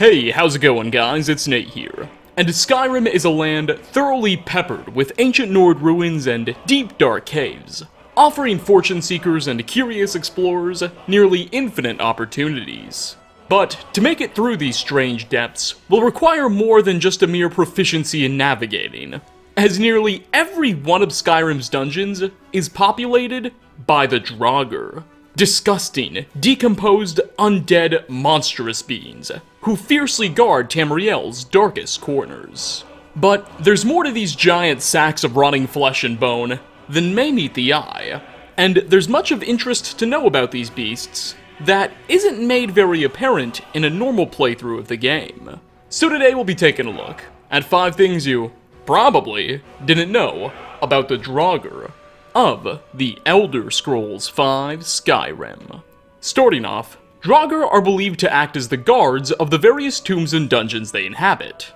Hey, how's it going guys? It's Nate here. And Skyrim is a land thoroughly peppered with ancient Nord ruins and deep dark caves, offering fortune seekers and curious explorers nearly infinite opportunities. But to make it through these strange depths will require more than just a mere proficiency in navigating, as nearly every one of Skyrim's dungeons is populated by the Draugr. Disgusting, decomposed, undead, monstrous beings who fiercely guard Tamriel's darkest corners. But there's more to these giant sacks of rotting flesh and bone than may meet the eye, and there's much of interest to know about these beasts that isn't made very apparent in a normal playthrough of the game. So today we'll be taking a look at 5 things you probably didn't know about the Draugr of the Elder Scrolls V Skyrim. Starting off, Draugr are believed to act as the guards of the various tombs and dungeons they inhabit.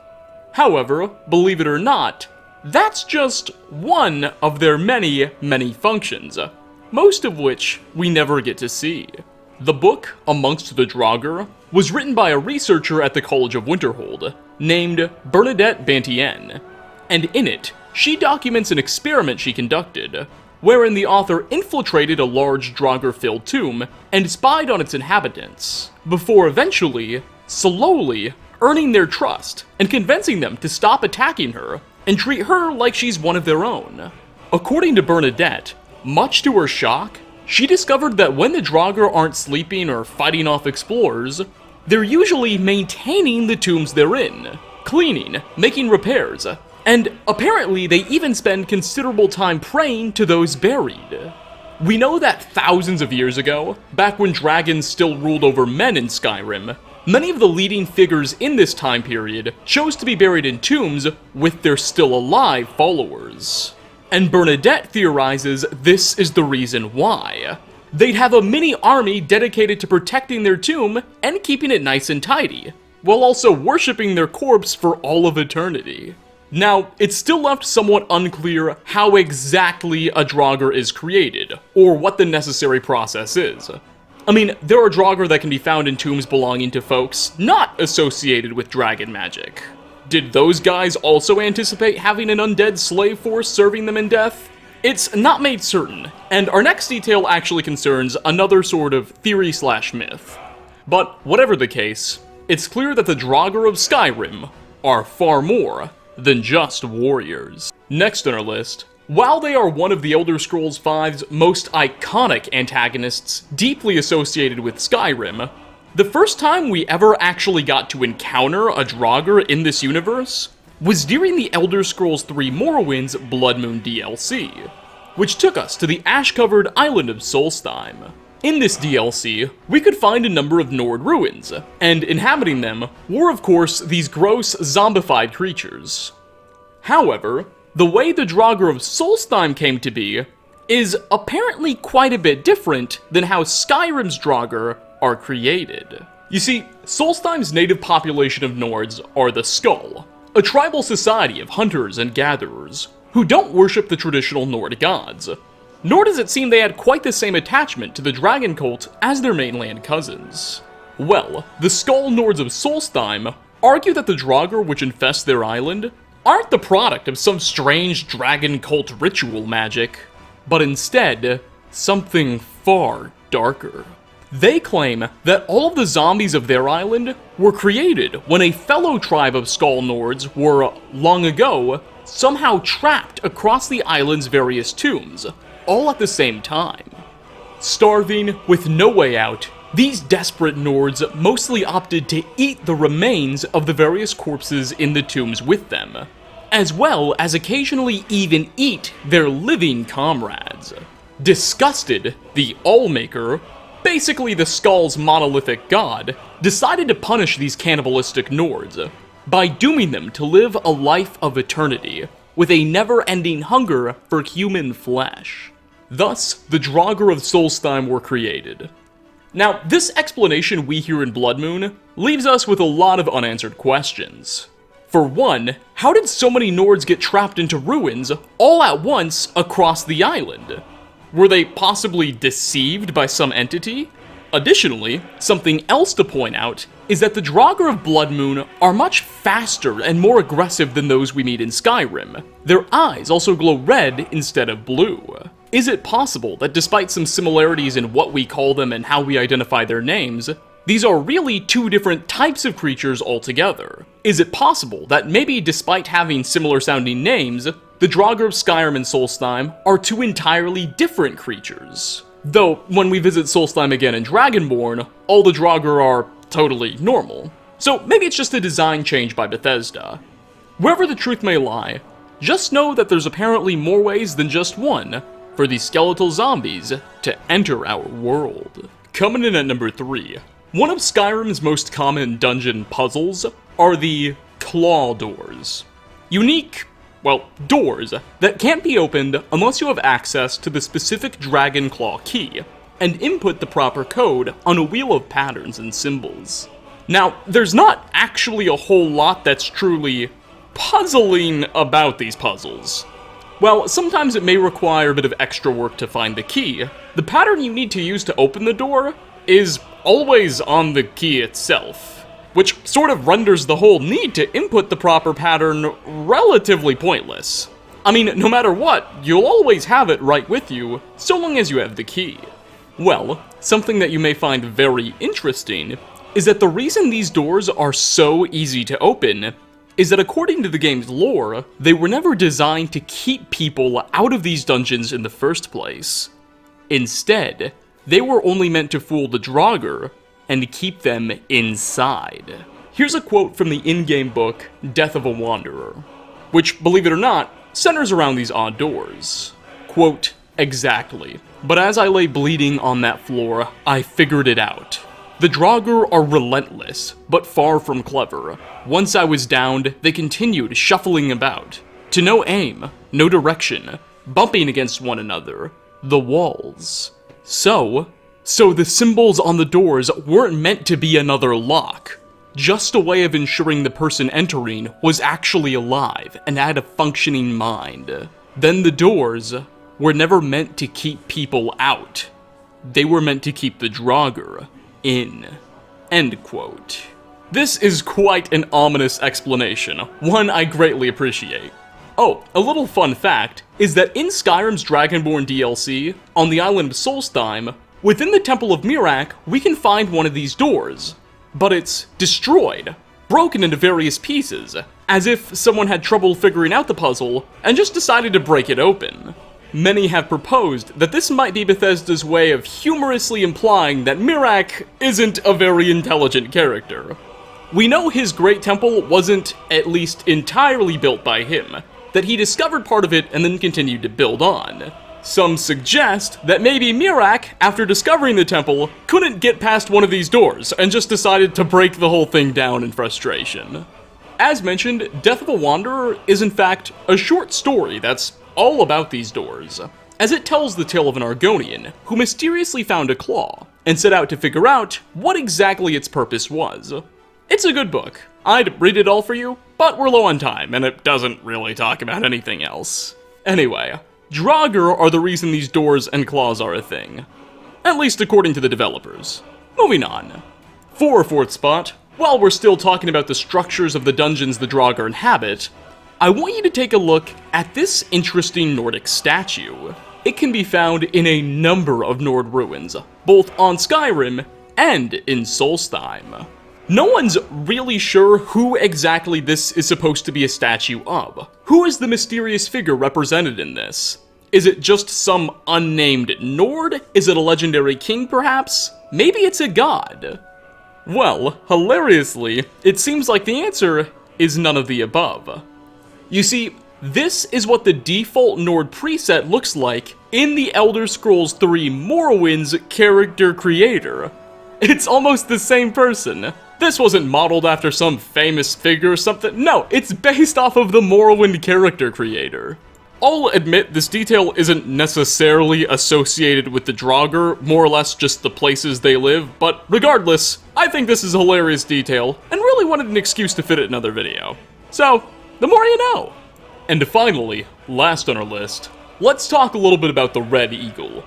However, believe it or not, that's just one of their many functions, most of which we never get to see. The book, Amongst the Draugr, was written by a researcher at the College of Winterhold named Bernadette Bantien, and in it, she documents an experiment she conducted, wherein the author infiltrated a large Draugr-filled tomb and spied on its inhabitants, before eventually, slowly, earning their trust and convincing them to stop attacking her and treat her like she's one of their own. According to Bernadette, much to her shock, she discovered that when the Draugr aren't sleeping or fighting off explorers, they're usually maintaining the tombs they're in, cleaning, making repairs, and apparently they even spend considerable time praying to those buried. We know that thousands of years ago, back when dragons still ruled over men in Skyrim, many of the leading figures in this time period chose to be buried in tombs with their still alive followers. And Bernadette theorizes this is the reason why. They'd have a mini army dedicated to protecting their tomb and keeping it nice and tidy, while also worshipping their corpse for all of eternity. Now, it's still left somewhat unclear how exactly a Draugr is created, or what the necessary process is. I mean, there are Draugr that can be found in tombs belonging to folks not associated with dragon magic. Did those guys also anticipate having an undead slave force serving them in death? It's not made certain, and our next detail actually concerns another sort of theory/myth. But whatever the case, it's clear that the Draugr of Skyrim are far more than just warriors. Next on our list, while they are one of the Elder Scrolls V's most iconic antagonists deeply associated with Skyrim, the first time we ever actually got to encounter a Draugr in this universe was during the Elder Scrolls III Morrowind's Blood Moon DLC, which took us to the ash-covered island of Solstheim. In this DLC, we could find a number of Nord ruins, and inhabiting them were of course these gross, zombified creatures. However, the way the Draugr of Solstheim came to be is apparently quite a bit different than how Skyrim's Draugr are created. You see, Solstheim's native population of Nords are the Skull, a tribal society of hunters and gatherers, who don't worship the traditional Nord gods. Nor does it seem they had quite the same attachment to the dragon cult as their mainland cousins. Well, the Skull Nords of Solstheim argue that the Draugr which infest their island aren't the product of some strange dragon cult ritual magic, but instead, something far darker. They claim that all of the zombies of their island were created when a fellow tribe of Skull Nords were, long ago, somehow trapped across the island's various tombs, all at the same time. Starving, with no way out, these desperate Nords mostly opted to eat the remains of the various corpses in the tombs with them, as well as occasionally even eat their living comrades. Disgusted, the Allmaker, basically the Skull's monolithic god, decided to punish these cannibalistic Nords by dooming them to live a life of eternity, with a never-ending hunger for human flesh. Thus, the Draugr of Solstheim were created. Now, this explanation we hear in Blood Moon leaves us with a lot of unanswered questions. For one, how did so many Nords get trapped into ruins all at once across the island? Were they possibly deceived by some entity? Additionally, something else to point out is that the Draugr of Bloodmoon are much faster and more aggressive than those we meet in Skyrim. Their eyes also glow red instead of blue. Is it possible that despite some similarities in what we call them and how we identify their names, these are really two different types of creatures altogether? Is it possible that maybe despite having similar sounding names, the Draugr of Skyrim and Solstheim are two entirely different creatures? Though, when we visit Solstheim again in Dragonborn, all the Draugr are totally normal. So maybe it's just a design change by Bethesda. Wherever the truth may lie, just know that there's apparently more ways than just one for these skeletal zombies to enter our world. Coming in at number 3, one of Skyrim's most common dungeon puzzles are the claw doors. Unique, well, doors that can't be opened unless you have access to the specific dragon claw key and input the proper code on a wheel of patterns and symbols. Now, there's not actually a whole lot that's truly puzzling about these puzzles. While sometimes it may require a bit of extra work to find the key, the pattern you need to use to open the door is always on the key itself, which sort of renders the whole need to input the proper pattern relatively pointless. I mean, no matter what, you'll always have it right with you, so long as you have the key. Well, something that you may find very interesting is that the reason these doors are so easy to open is that according to the game's lore, they were never designed to keep people out of these dungeons in the first place. Instead, they were only meant to fool the Draugr and keep them inside. Here's a quote from the in-game book, Death of a Wanderer, which, believe it or not, centers around these odd doors. Quote, "Exactly. But as I lay bleeding on that floor, I figured it out. The Draugr are relentless, but far from clever. Once I was downed, they continued shuffling about, to no aim, no direction, bumping against one another, the walls. So the symbols on the doors weren't meant to be another lock, just a way of ensuring the person entering was actually alive and had a functioning mind. Then the doors were never meant to keep people out. They were meant to keep the Draugr in." End quote. This is quite an ominous explanation, one I greatly appreciate. Oh, a little fun fact is that in Skyrim's Dragonborn DLC, on the island of Solstheim, within the Temple of Miraak, we can find one of these doors, but it's destroyed, broken into various pieces, as if someone had trouble figuring out the puzzle and just decided to break it open. Many have proposed that this might be Bethesda's way of humorously implying that Miraak isn't a very intelligent character. We know his great temple wasn't at least entirely built by him, that he discovered part of it and then continued to build on. Some suggest that maybe Miraak, after discovering the temple, couldn't get past one of these doors and just decided to break the whole thing down in frustration. As mentioned, Death of a Wanderer is in fact a short story that's all about these doors, as it tells the tale of an Argonian who mysteriously found a claw and set out to figure out what exactly its purpose was. It's a good book. I'd read it all for you, but we're low on time and it doesn't really talk about anything else. Anyway, Draugr are the reason these doors and claws are a thing, at least according to the developers. Moving on. For our fourth spot, while we're still talking about the structures of the dungeons the Draugr inhabit, I want you to take a look at this interesting Nordic statue. It can be found in a number of Nord ruins, both on Skyrim and in Solstheim. No one's really sure who exactly this is supposed to be a statue of. Who is the mysterious figure represented in this? Is it just some unnamed Nord? Is it a legendary king, perhaps? Maybe it's a god. Well, hilariously, it seems like the answer is none of the above. You see, this is what the default Nord preset looks like in the Elder Scrolls 3 Morrowind's character creator. It's almost the same person. This wasn't modeled after some famous figure or something. No, it's based off of the Morrowind character creator. I'll admit this detail isn't necessarily associated with the Draugr, more or less just the places they live, but regardless, I think this is a hilarious detail, and really wanted an excuse to fit it in another video. So, the more you know. And finally, last on our list, let's talk a little bit about the Red Eagle.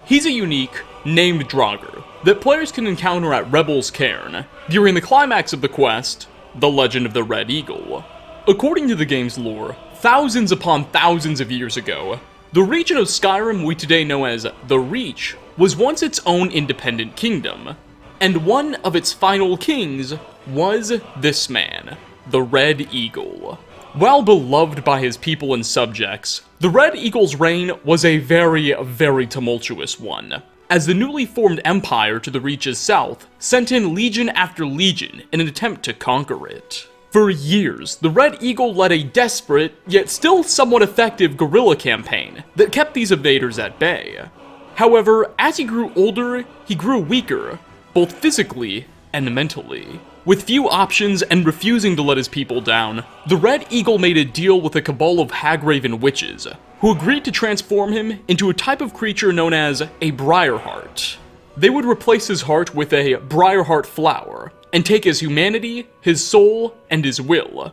He's a unique, named Draugr, that players can encounter at Rebel's Cairn during the climax of the quest, The Legend of the Red Eagle. According to the game's lore, thousands upon thousands of years ago, the region of Skyrim we today know as the Reach was once its own independent kingdom, and one of its final kings was this man, the Red Eagle. While beloved by his people and subjects, the Red Eagle's reign was a very, very tumultuous one, as the newly formed empire to the Reach's south sent in legion after legion in an attempt to conquer it. For years, the Red Eagle led a desperate, yet still somewhat effective guerrilla campaign that kept these invaders at bay. However, as he grew older, he grew weaker, both physically and mentally. With few options and refusing to let his people down, the Red Eagle made a deal with a cabal of Hagraven witches, who agreed to transform him into a type of creature known as a Briarheart. They would replace his heart with a Briarheart flower, and take his humanity, his soul, and his will,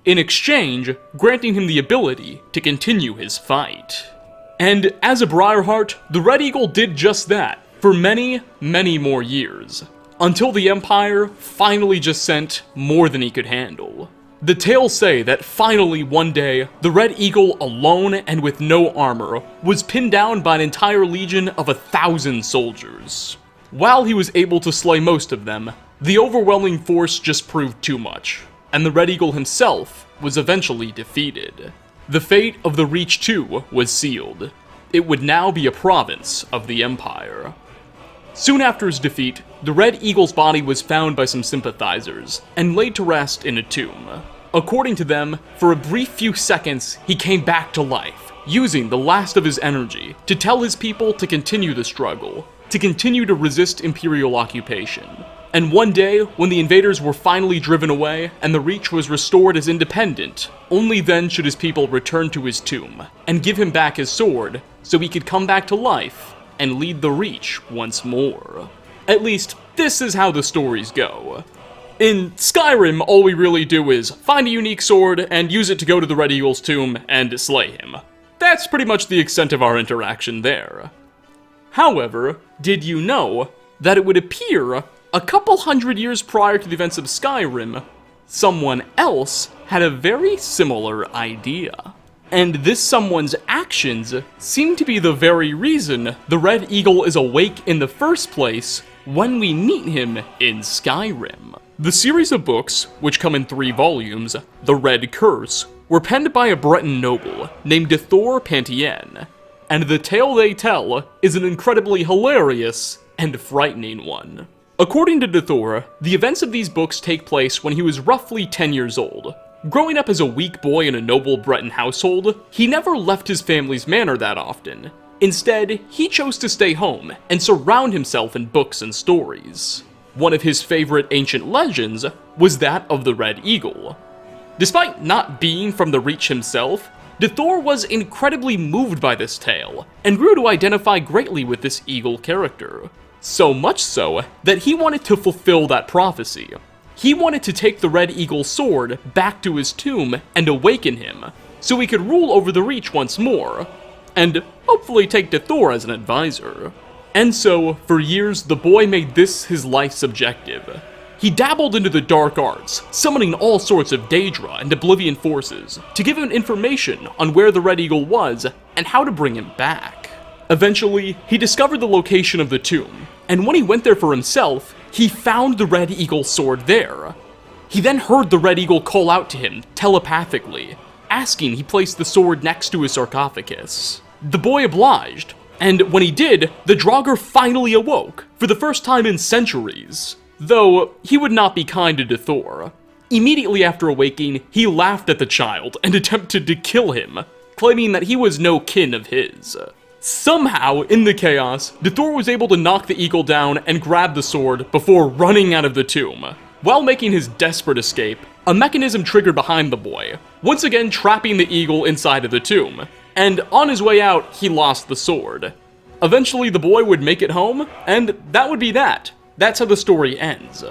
in exchange, granting him the ability to continue his fight. And as a Briarheart, the Red Eagle did just that, for many, many more years, until the Empire finally just sent more than he could handle. The tales say that finally one day, the Red Eagle alone and with no armor was pinned down by an entire legion of 1,000 soldiers. While he was able to slay most of them, the overwhelming force just proved too much, and the Red Eagle himself was eventually defeated. The fate of the Reach too was sealed. It would now be a province of the Empire. Soon after his defeat, the Red Eagle's body was found by some sympathizers, and laid to rest in a tomb. According to them, for a brief few seconds, he came back to life, using the last of his energy to tell his people to continue the struggle, to continue to resist Imperial occupation. And one day, when the invaders were finally driven away, and the Reach was restored as independent, only then should his people return to his tomb, and give him back his sword, so he could come back to life, and lead the Reach once more. At least, this is how the stories go. In Skyrim, all we really do is find a unique sword, and use it to go to the Red Eagle's tomb, and slay him. That's pretty much the extent of our interaction there. However, did you know that it would appear a couple hundred years prior to the events of Skyrim, someone else had a very similar idea? And this someone's actions seem to be the very reason the Red Eagle is awake in the first place when we meet him in Skyrim. The series of books, which come in 3 volumes, The Red Curse, were penned by a Breton noble named Draugr Pantien, and the tale they tell is an incredibly hilarious and frightening one. According to Draugr, the events of these books take place when he was roughly 10 years old. Growing up as a weak boy in a noble Breton household, he never left his family's manor that often. Instead, he chose to stay home and surround himself in books and stories. One of his favorite ancient legends was that of the Red Eagle. Despite not being from the Reach himself, Draugr was incredibly moved by this tale, and grew to identify greatly with this eagle character. So much so, that he wanted to fulfill that prophecy. He wanted to take the Red Eagle's sword back to his tomb and awaken him, so he could rule over the Reach once more, and hopefully take Draugr as an advisor. And so, for years, the boy made this his life's objective. He dabbled into the dark arts, summoning all sorts of Daedra and Oblivion forces to give him information on where the Red Eagle was and how to bring him back. Eventually, he discovered the location of the tomb, and when he went there for himself, he found the Red Eagle's sword there. He then heard the Red Eagle call out to him telepathically, asking he place the sword next to his sarcophagus. The boy obliged, and when he did, the Draugr finally awoke, for the first time in centuries. Though, he would not be kind to Draugr. Immediately after awaking, he laughed at the child and attempted to kill him, claiming that he was no kin of his. Somehow, in the chaos, Draugr was able to knock the eagle down and grab the sword before running out of the tomb. While making his desperate escape, a mechanism triggered behind the boy, once again trapping the eagle inside of the tomb, and on his way out, he lost the sword. Eventually, the boy would make it home, and that would be that. That's how the story ends.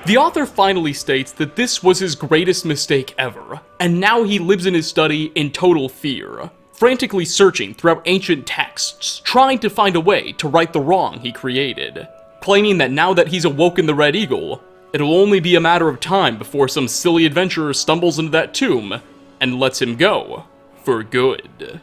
The author finally states that this was his greatest mistake ever, and now he lives in his study in total fear, frantically searching throughout ancient texts, trying to find a way to right the wrong he created. claiming that now that he's awoken the Red Eagle, it'll only be a matter of time before some silly adventurer stumbles into that tomb and lets him go for good.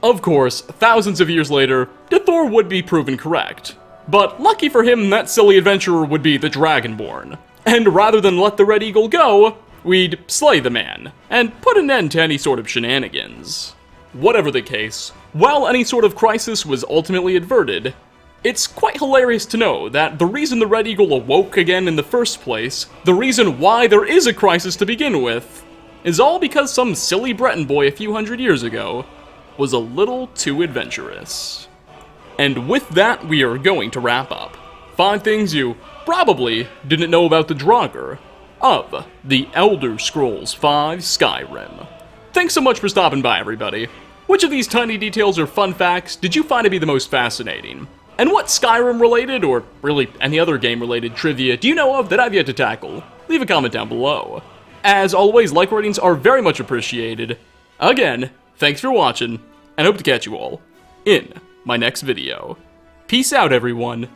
Of course, thousands of years later, Thor would be proven correct. But lucky for him, that silly adventurer would be the Dragonborn. And rather than let the Red Eagle go, we'd slay the man, and put an end to any sort of shenanigans. Whatever the case, while any sort of crisis was ultimately averted, it's quite hilarious to know that the reason the Red Eagle awoke again in the first place, the reason why there is a crisis to begin with, is all because some silly Breton boy a few hundred years ago was a little too adventurous. And with that, we are going to wrap up. 5 things you probably didn't know about the Draugr of the Elder Scrolls V Skyrim. Thanks so much for stopping by, everybody. Which of these tiny details or fun facts did you find to be the most fascinating? And what Skyrim-related, or really any other game-related trivia do you know of that I've yet to tackle? Leave a comment down below. As always, like ratings are very much appreciated. Again, thanks for watching, and hope to catch you all in my next video. Peace out, everyone.